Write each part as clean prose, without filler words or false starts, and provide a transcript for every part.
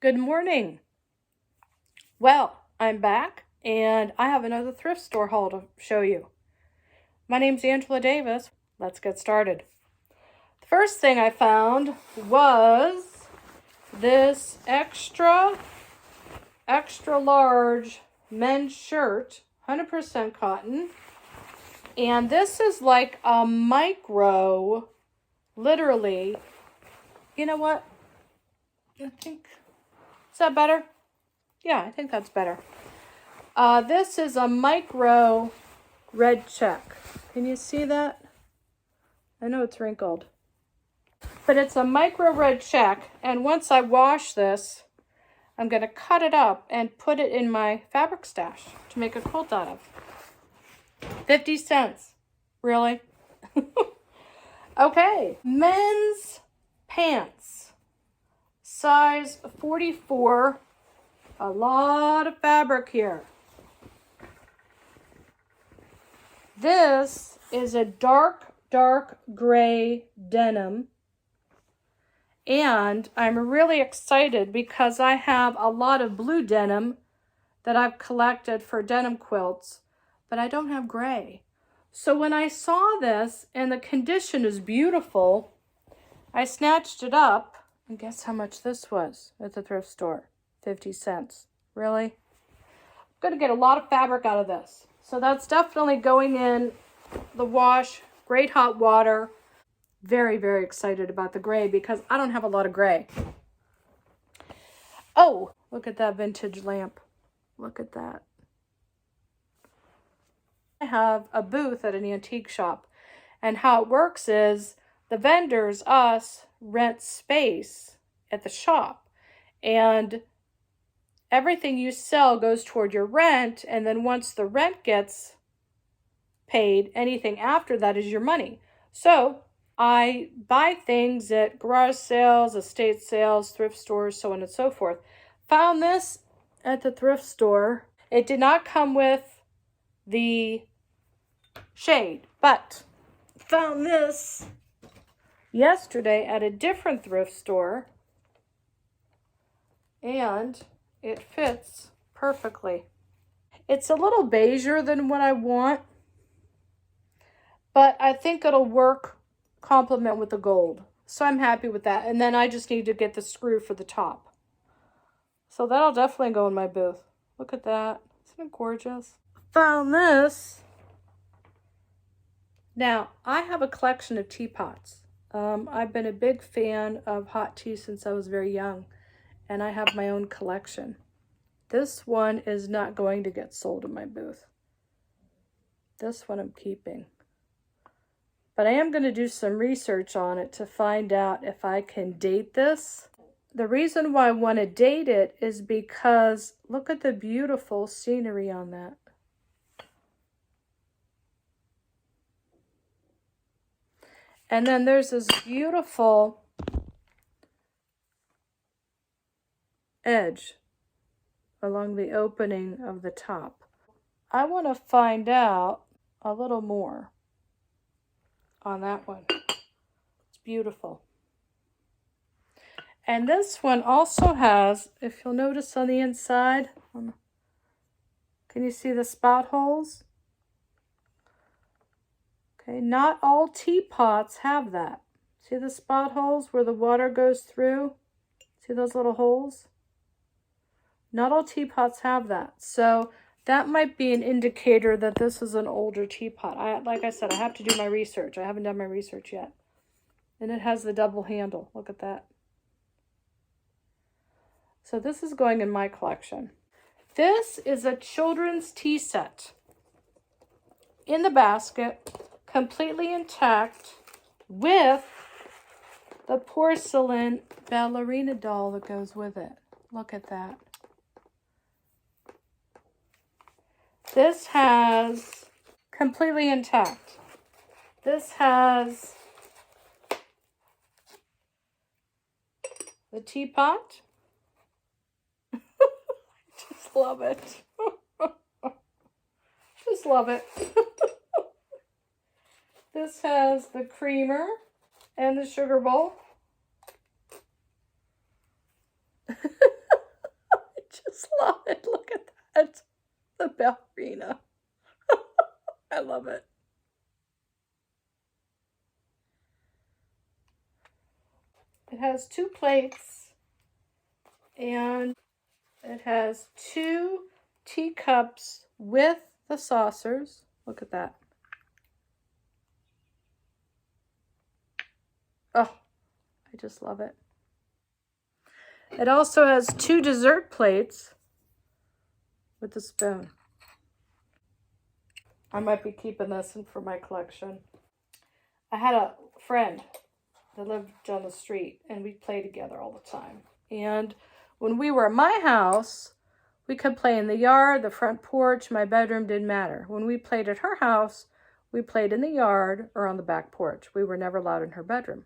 Good morning. Well, I'm back and I have another thrift store haul to show you. My name's Angela Davis. Let's get started. The first thing I found was this extra large men's shirt, 100% cotton. And this is like a micro, literally. You know what? I think, is that better? Yeah, I think that's better. This is a micro red check. Can you see that? I know it's wrinkled. But it's a micro red check. And once I wash this, I'm going to cut it up and put it in my fabric stash to make a quilt out of. 50 cents. Really? Okay. Men's pants. Size 44. A lot of fabric here. This is a dark gray denim. And I'm really excited because I have a lot of blue denim that I've collected for denim quilts, but I don't have gray. So when I saw this and the condition is beautiful, I snatched it up. And guess how much this was at the thrift store? 50 cents. Really? I'm going to get a lot of fabric out of this. So that's definitely going in the wash. Great hot water. Very, very excited about the gray because I don't have a lot of gray. Oh, look at that vintage lamp. Look at that. I have a booth at an antique shop. And how it works is the vendors, us, rent space at the shop. And everything you sell goes toward your rent. And then once the rent gets paid, anything after that is your money. So I buy things at garage sales, estate sales, thrift stores, so on and so forth. Found this at the thrift store. It did not come with the shade, but found this yesterday at a different thrift store, and it fits perfectly. It's a little beigeier than what I want, but I think it'll work complement with the gold. So I'm happy with that. And then I just need to get the screw for the top. So that'll definitely go in my booth. Look at that. Isn't it gorgeous? Found this. Now, I have a collection of teapots. I've been a big fan of hot tea since I was very young. And I have my own collection. This one is not going to get sold in my booth. This one I'm keeping. But I am going to do some research on it to find out if I can date this. The reason why I want to date it is because look at the beautiful scenery on that. And then there's this beautiful edge along the opening of the top. I want to find out a little more on that one. It's beautiful. And this one also has, if you'll notice on the inside, can you see the spot holes? Okay, not all teapots have that. See the spot holes where the water goes through? See those little holes? Not all teapots have that. So that might be an indicator that this is an older teapot. Like I said, I have to do my research. I haven't done my research yet. And it has the double handle. Look at that. So this is going in my collection. This is a children's tea set. In the basket, completely intact, with the porcelain ballerina doll that goes with it. Look at that. This has completely intact. This has the teapot. Just love it. Just love it. This has the creamer and the sugar bowl. It's the ballerina. I love it. It has 2 plates and it has 2 teacups with the saucers. Look at that. Oh, I just love it. It also has 2 dessert plates with the spoon. I might be keeping this in for my collection. I had a friend that lived down the street and we'd play together all the time. And when we were at my house, we could play in the yard, the front porch, my bedroom, didn't matter. When we played at her house, we played in the yard or on the back porch. We were never allowed in her bedroom.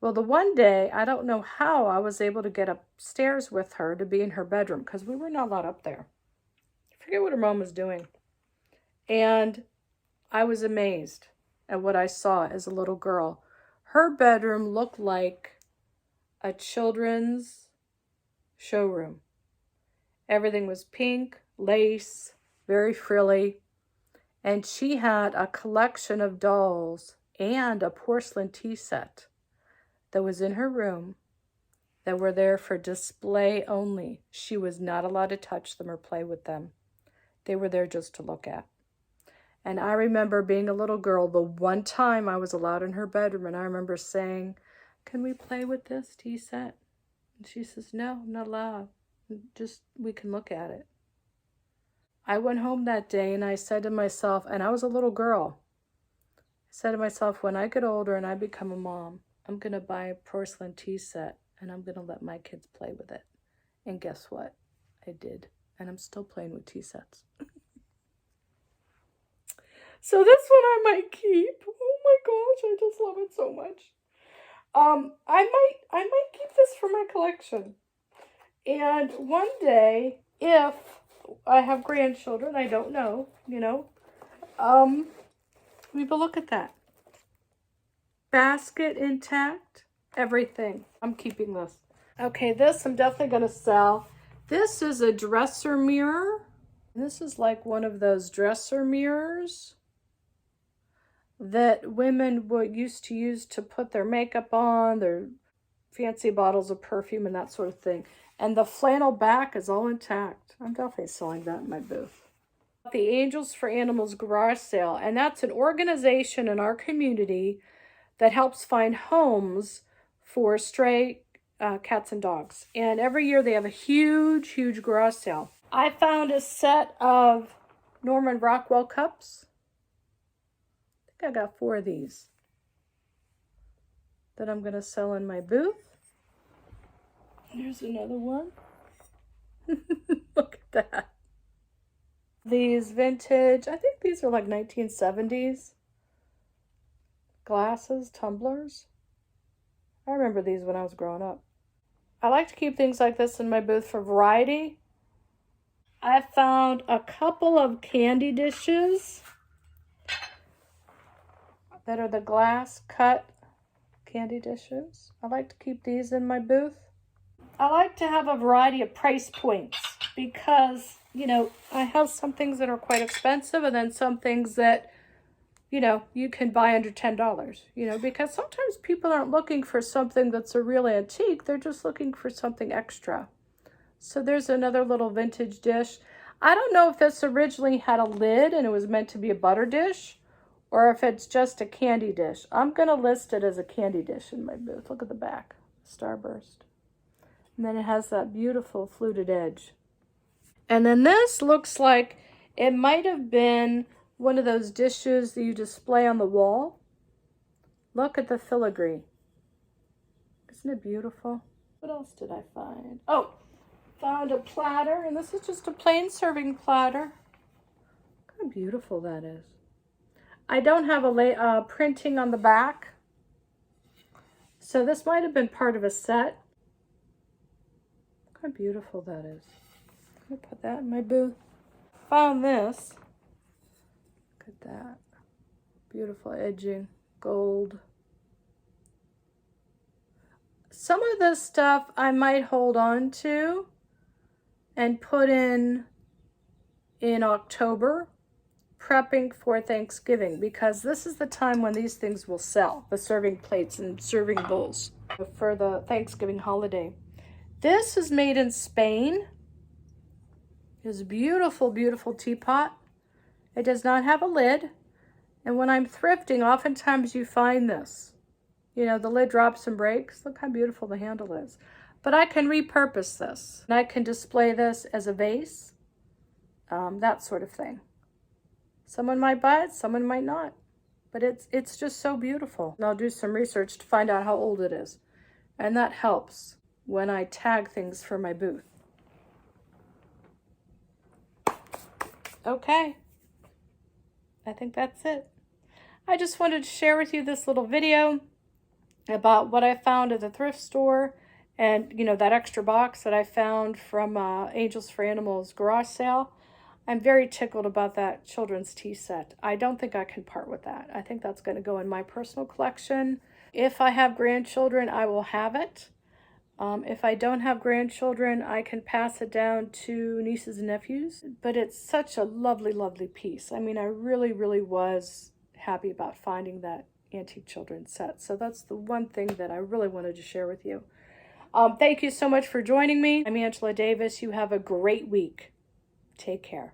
Well, the one day, I don't know how I was able to get upstairs with her to be in her bedroom because we were not allowed up there. I forget what her mom was doing. And I was amazed at what I saw as a little girl. Her bedroom looked like a children's showroom. Everything was pink, lace, very frilly. And she had a collection of dolls and a porcelain tea set that was in her room that were there for display only. She was not allowed to touch them or play with them. They were there just to look at. And I remember being a little girl, the one time I was allowed in her bedroom, and I remember saying, "Can we play with this tea set?" And she says, "No, I'm not allowed. Just, we can look at it." I went home that day and I said to myself, and I was a little girl, I said to myself, when I get older and I become a mom, I'm going to buy a porcelain tea set and I'm going to let my kids play with it. And guess what? I did. And I'm still playing with tea sets. So this one I might keep. Oh my gosh, I just love it so much. I might keep this for my collection. And one day, if I have grandchildren, I don't know, we will look at that. Basket intact, everything. I'm keeping this. Okay, this I'm definitely going to sell. This is a dresser mirror. This is like one of those dresser mirrors that women used to use to put their makeup on, their fancy bottles of perfume and that sort of thing. And the flannel back is all intact. I'm definitely selling that in my booth. The Angels for Animals garage sale, and that's an organization in our community that helps find homes for stray cats and dogs. And every year they have a huge, huge garage sale. I found a set of Norman Rockwell cups. I think I got 4 of these that I'm going to sell in my booth. Here's another one. Look at that. These vintage, I think these are like 1970s glasses, tumblers. I remember these when I was growing up. I like to keep things like this in my booth for variety. I found a couple of candy dishes that are the glass cut candy dishes. I like to keep these in my booth. I like to have a variety of price points because, I have some things that are quite expensive and then some things that, you can buy under $10, because sometimes people aren't looking for something that's a real antique. They're just looking for something extra. So there's another little vintage dish. I don't know if this originally had a lid and it was meant to be a butter dish or if it's just a candy dish. I'm going to list it as a candy dish in my booth. Look at the back, Starburst. And then it has that beautiful fluted edge. And then this looks like it might have been one of those dishes that you display on the wall. Look at the filigree. Isn't it beautiful? What else did I find? Oh, found a platter, and this is just a plain serving platter. Look how beautiful that is. I don't have a printing on the back, so this might have been part of a set. Look how beautiful that is. I'm gonna put that in my booth. Found this. Look at that. Beautiful edging, gold. Some of this stuff I might hold on to and put in October, prepping for Thanksgiving, because this is the time when these things will sell, the serving plates and serving bowls for the Thanksgiving holiday. This is made in Spain. It's a beautiful, beautiful teapot. It does not have a lid. And when I'm thrifting, oftentimes you find this. You know, the lid drops and breaks. Look how beautiful the handle is. But I can repurpose this. And I can display this as a vase, that sort of thing. Someone might buy it, someone might not. But it's just so beautiful. And I'll do some research to find out how old it is. And that helps when I tag things for my booth. Okay. I think that's it. I just wanted to share with you this little video about what I found at the thrift store, and you know, that extra box that I found from Angels for Animals garage sale. I'm very tickled about that children's tea set. I don't think I can part with that. I think that's going to go in my personal collection. If I have grandchildren, I will have it. If I don't have grandchildren, I can pass it down to nieces and nephews. But it's such a lovely, lovely piece. I mean, I really, really was happy about finding that antique children's set. So that's the one thing that I really wanted to share with you. Thank you so much for joining me. I'm Angela Davis. You have a great week. Take care.